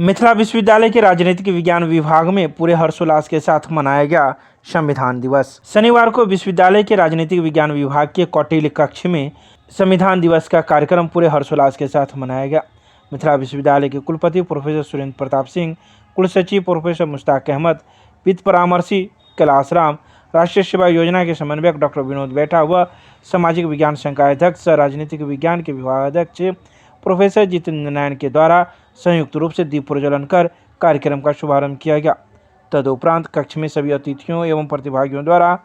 मिथिला विश्वविद्यालय के राजनीतिक विज्ञान विभाग में पूरे हर्षोल्लास के साथ मनाया गया संविधान दिवस। शनिवार को विश्वविद्यालय के राजनीतिक विज्ञान विभाग के कौटिल्य कक्ष में संविधान दिवस का कार्यक्रम पूरे हर्षोल्लास के साथ मनाया गया। मिथिला विश्वविद्यालय के कुलपति प्रोफेसर सुरेंद्र प्रताप सिंह, कुलसचिव प्रोफेसर मुश्ताक अहमद, वित्त परामर्शी कैलाश राम, राष्ट्रीय सेवा योजना के समन्वयक डॉक्टर विनोद बैठा व सामाजिक विज्ञान संकाय अध्यक्ष राजनीतिक विज्ञान के विभागाध्यक्ष प्रोफेसर जितेंद्र नारायण के द्वारा संयुक्त रूप से दीप प्रज्वलन कर कार्यक्रम का शुभारंभ किया गया। तदुपरांत कक्ष में सभी अतिथियों एवं प्रतिभागियों द्वारा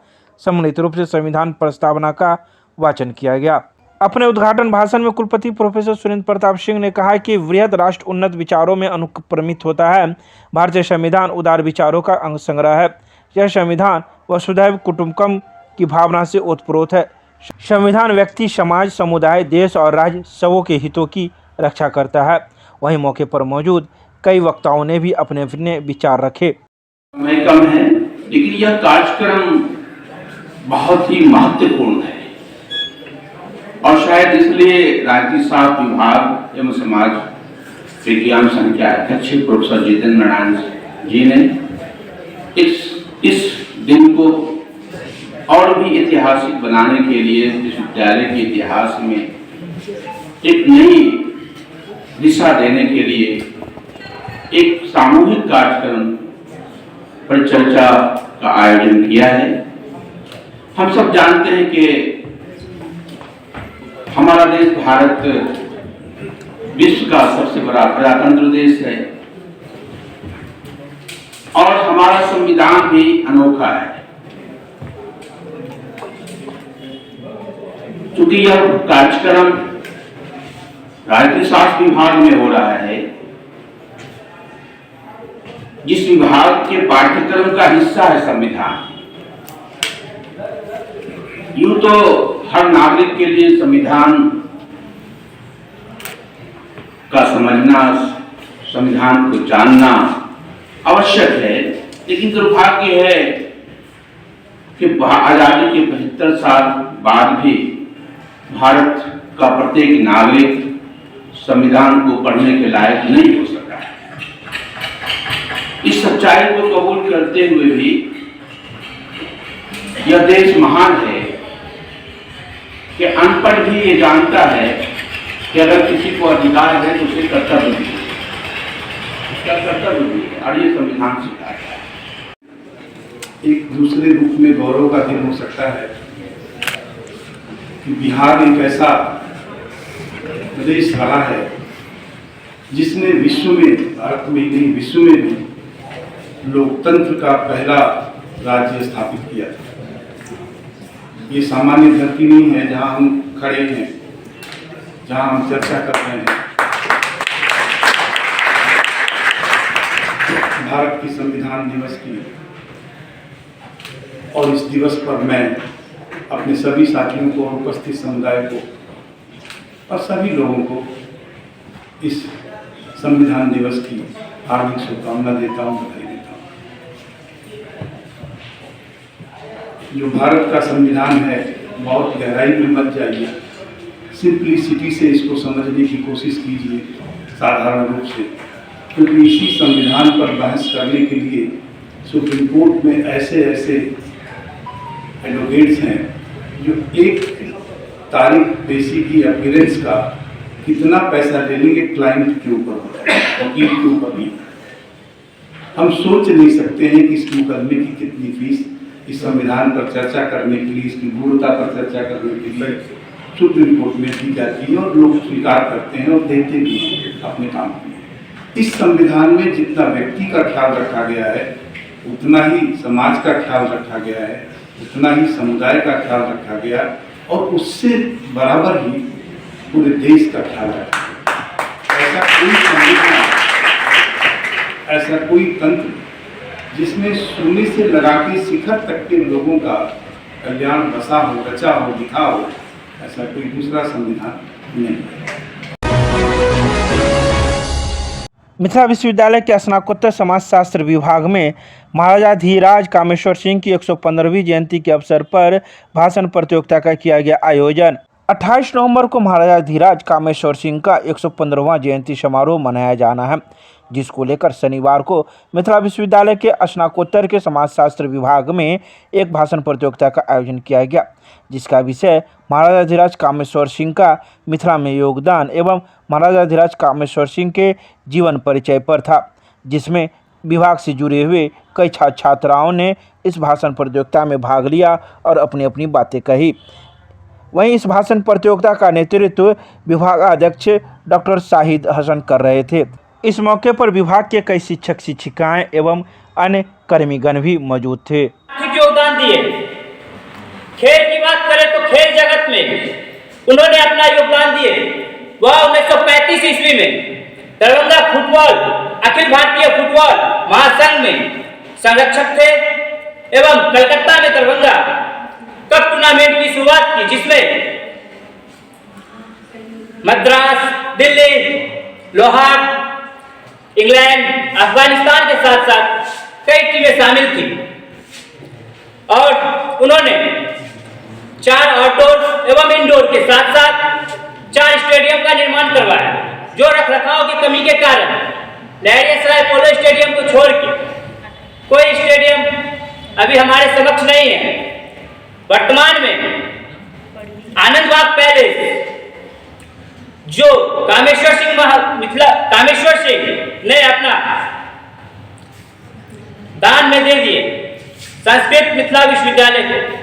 सम्मिलित रूप से संविधान प्रस्तावना का वाचन किया गया। अपने उद्घाटन भाषण में कुलपति प्रोफेसर सुरेंद्र प्रताप सिंह ने कहा कि वृहद राष्ट्र उन्नत विचारों में अनुप्रमित होता है। भारतीय संविधान उदार विचारों का अंग संग्रह है। यह संविधान वसुधैव कुटुंबकम की भावना से ओतप्रोत है। संविधान व्यक्ति, समाज, समुदाय, देश और राज्य सबों के हितों की रक्षा करता है। वहीं मौके पर मौजूद कई वक्ताओं ने भी अपने अपने विचार रखे। समय कम है, लेकिन यह कार्यक्रम बहुत ही महत्वपूर्ण है और शायद इसलिए राज्य शास्त्र विभाग एवं समाज विज्ञान संकाय अध्यक्ष प्रोफेसर जितेंद्र नारायण जी ने इस दिन को और भी ऐतिहासिक बनाने के लिए विश्वविद्यालय के इतिहास में एक नई दिशा देने के लिए एक सामूहिक कार्यक्रम पर चर्चा का आयोजन किया है। हम सब जानते हैं कि हमारा देश भारत विश्व का सबसे बड़ा प्रजातंत्र देश है और हमारा संविधान भी अनोखा है। क्योंकि यह कार्यक्रम राज्य शास्त्र विभाग में हो रहा है, जिस विभाग के पाठ्यक्रम का हिस्सा है संविधान। यूं तो हर नागरिक के लिए संविधान का समझना, संविधान को जानना आवश्यक है, लेकिन दुर्भाग्य है कि आजादी के 75 साल बाद भी भारत का प्रत्येक नागरिक संविधान को पढ़ने के लायक नहीं हो सका है। इस सच्चाई को कबूल करते हुए भी यह देश महान है कि अनपढ़ भी ये जानता है कि अगर किसी को अधिकार है तो उसे कर्तव्य भी है, उसका कर्तव्य भी है और ये संविधान सिखाता है। एक दूसरे रूप में गौरव का दिन हो सकता है कि बिहार एक ऐसा प्रदेश रहा है जिसने विश्व में, भारत में ही नहीं विश्व में भी लोकतंत्र का पहला राज्य स्थापित किया था। ये सामान्य धरती नहीं है जहां हम खड़े हैं, जहां हम चर्चा कर रहे हैं। भारत की संविधान दिवस की और इस दिवस पर मैं अपने सभी साथियों को, उपस्थित समुदाय को और सभी लोगों को इस संविधान दिवस की हार्दिक शुभकामना देता हूँ, बधाई देता हूँ। जो भारत का संविधान है, बहुत गहराई में मत जाइए, सिंपलिसिटी से इसको समझने की कोशिश कीजिए, साधारण रूप से, क्योंकि इसी संविधान पर बहस करने के लिए सुप्रीम कोर्ट में ऐसे एडवोकेट्स हैं जो एक तारीख पेशी की अपीयरेंस का कितना पैसा ले लेंगे क्लाइंट के ऊपर होता है, वकील के ऊपर नहीं। हम सोच नहीं सकते हैं कि इस मुकदमे की कितनी फीस इस संविधान पर चर्चा करने के लिए, इसकी गुणवत्ता पर चर्चा करने के लिए सुप्रीम कोर्ट में दी जाती है और लोग स्वीकार करते हैं और देते भी हैं अपने काम के लिए। इस संविधान में जितना व्यक्ति का ख्याल रखा गया है, उतना ही समाज का ख्याल रखा गया है, उतना ही समुदाय का ख्याल रखा गया और उससे बराबर ही पूरे देश का ख्याल रखा गया। ऐसा कोई संविधान, ऐसा कोई तंत्र जिसमें शून्य से लगा के शिखर तक के लोगों का कल्याण बसा हो, रचा हो, लिखा हो, ऐसा कोई दूसरा संविधान नहीं है। मिथिला विश्वविद्यालय के स्नातकोत्तर समाजशास्त्र विभाग में महाराजा धीराज कामेश्वर सिंह की 115वीं जयंती के अवसर पर भाषण प्रतियोगिता का किया गया आयोजन। 28 नवंबर को महाराजा धीराज कामेश्वर सिंह का 115वां जयंती समारोह मनाया जाना है। जिसको लेकर शनिवार को मिथिला विश्वविद्यालय के स्नातकोत्तर के समाजशास्त्र विभाग में एक भाषण प्रतियोगिता का आयोजन किया गया, जिसका विषय महाराजाधिराज कामेश्वर सिंह का मिथिला में योगदान एवं महाराजाधिराज कामेश्वर सिंह के जीवन परिचय पर था, जिसमें विभाग से जुड़े हुए कई छात्र छात्राओं ने इस भाषण प्रतियोगिता में भाग लिया और अपनी अपनी बातें कही। वहीं इस भाषण प्रतियोगिता का नेतृत्व विभाग अध्यक्ष डॉक्टर शाहिद हसन कर रहे थे। इस मौके पर विभाग के कई शिक्षक शिक्षिकाएं एवं अन्य कर्मीगण भी मौजूद थे। योगदान दिए। खेल की बात करें तो खेल जगत में उन्होंने अपना योगदान दिए। वह 1935 ईस्वी में दरभंगा फुटबॉल अखिल भारतीय फुटबॉल महासंघ में संरक्षक थे एवं कलकत्ता में दरभंगा कप टूर्नामेंट की शुरुआत की, जिसमें मद्रास, दिल्ली, लाहौर, इंग्लैंड, अफगानिस्तान के साथ साथ कई टीमें शामिल थी और उन्होंने 4 आउटडोर एवं इंडोर के साथ साथ 4 स्टेडियम का निर्माण करवाया, जो रखरखाव की कमी के कारण लहरियासराय पोलो स्टेडियम को छोड़ के कोई स्टेडियम अभी हमारे समक्ष नहीं है। वर्तमान में आनंदबाग पैलेस जो कामेश्वर सिंह ने अपना दान में दे दिए संस्कृत मिथिला विश्वविद्यालय को।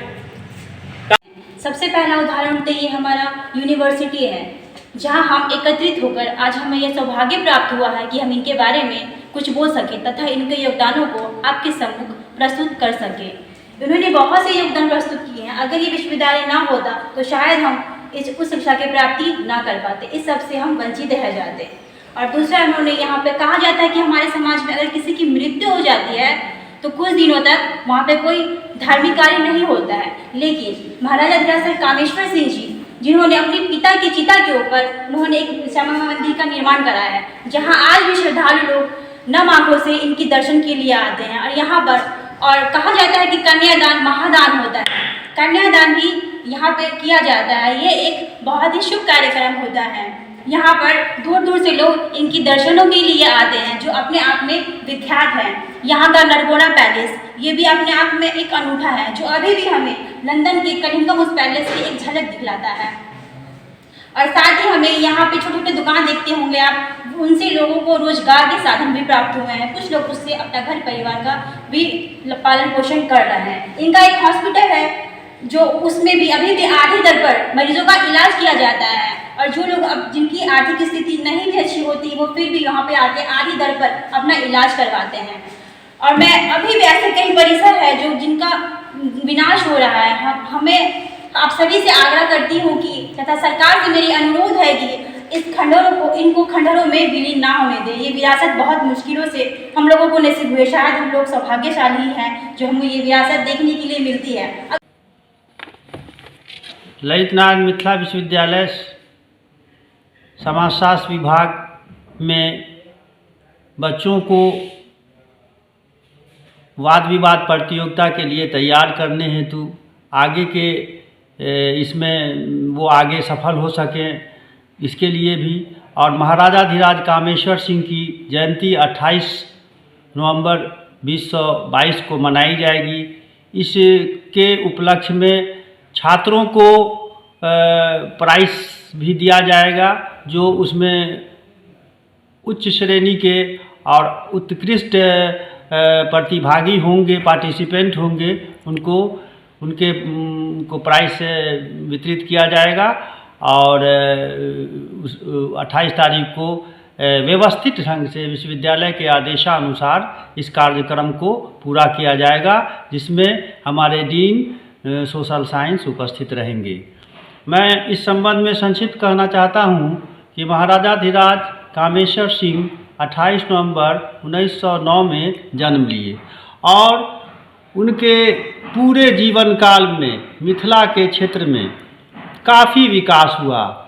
सबसे पहला उदाहरण तो ये हमारा यूनिवर्सिटी है, जहां हम एकत्रित होकर आज हमें यह सौभाग्य प्राप्त हुआ है कि हम इनके बारे में कुछ बोल सकें तथा इनके योगदानों को आपके सम्मुख प्रस्तुत कर सकें। उन्होंने बहुत से योगदान प्रस्तुत किए हैं। अगर ये विश्वविद्यालय ना होता तो शायद हम उस शिक्षा की प्राप्ति ना कर पाते, इस सब से हम वंचित रह जाते। और दूसरा, उन्होंने यहाँ पे कहा जाता है कि हमारे समाज में अगर किसी की मृत्यु हो जाती है तो कुछ दिनों तक वहाँ पे कोई धार्मिक कार्य नहीं होता है, लेकिन महाराजाधिराज कामेश्वर सिंह जी जिन्होंने अपने पिता की चिता के ऊपर उन्होंने एक श्यामा मंदिर का निर्माण कराया है, जहाँ आज भी श्रद्धालु लोग नम आंखों से इनके दर्शन के लिए आते हैं। और यहाँ पर और कहा जाता है कि कन्यादान महादान होता है, कन्यादान भी यहाँ पे किया जाता है। ये एक बहुत ही शुभ कार्यक्रम होता है। यहाँ पर दूर दूर से लोग इनकी दर्शनों के लिए आते हैं, जो अपने आप में विख्यात है। यहाँ का नरगोड़ा पैलेस ये भी अपने आप में एक अनूठा है, जो अभी भी हमें लंदन के कनिंघम उस पैलेस की एक झलक दिखलाता है। और साथ ही हमें यहाँ पे छोटे छोटे दुकान देखते होंगे आप, उनसे लोगों को रोजगार के साधन भी प्राप्त हुए हैं। कुछ लोग उससे अपना घर परिवार का भी पालन पोषण कर रहे हैं। इनका एक हॉस्पिटल है जो उसमें भी अभी भी आधी दर पर मरीजों का इलाज किया जाता है। और जो लोग अब जिनकी आर्थिक स्थिति नहीं भी अच्छी होती, वो फिर भी यहाँ पे आके आधी दर पर अपना इलाज करवाते हैं। और मैं अभी भी ऐसे कई परिसर है जो जिनका विनाश हो रहा है। हमें आप सभी से आग्रह करती हूँ कि तथा सरकार से मेरी अनुरोध है कि इस खंडहरों को इनको खंडहरों में विलीन ना होने दें। ये विरासत बहुत मुश्किलों से हम लोगों को नसीब हुए, शायद हम लोग सौभाग्यशाली हैं जो हमें ये विरासत देखने के लिए मिलती है। ललित नारायण मिथिला विश्वविद्यालय समाजशास्त्र विभाग में बच्चों को वाद विवाद प्रतियोगिता के लिए तैयार करने हेतु आगे के इसमें वो आगे सफल हो सकें, इसके लिए भी। और महाराजाधिराज कामेश्वर सिंह की जयंती 28 नवंबर 2022 को मनाई जाएगी। इसके उपलक्ष्य में छात्रों को प्राइज़ भी दिया जाएगा, जो उसमें उच्च श्रेणी के और उत्कृष्ट प्रतिभागी होंगे, पार्टिसिपेंट होंगे, उनको प्राइज़ वितरित किया जाएगा। और 28 तारीख को व्यवस्थित ढंग से विश्वविद्यालय के आदेशानुसार इस कार्यक्रम को पूरा किया जाएगा, जिसमें हमारे डीन सोशल साइंस उपस्थित रहेंगे। मैं इस संबंध में संक्षिप्त कहना चाहता हूं कि महाराजाधिराज कामेश्वर सिंह 28 नवंबर 1909 में जन्म लिए और उनके पूरे जीवन काल में मिथिला के क्षेत्र में काफ़ी विकास हुआ।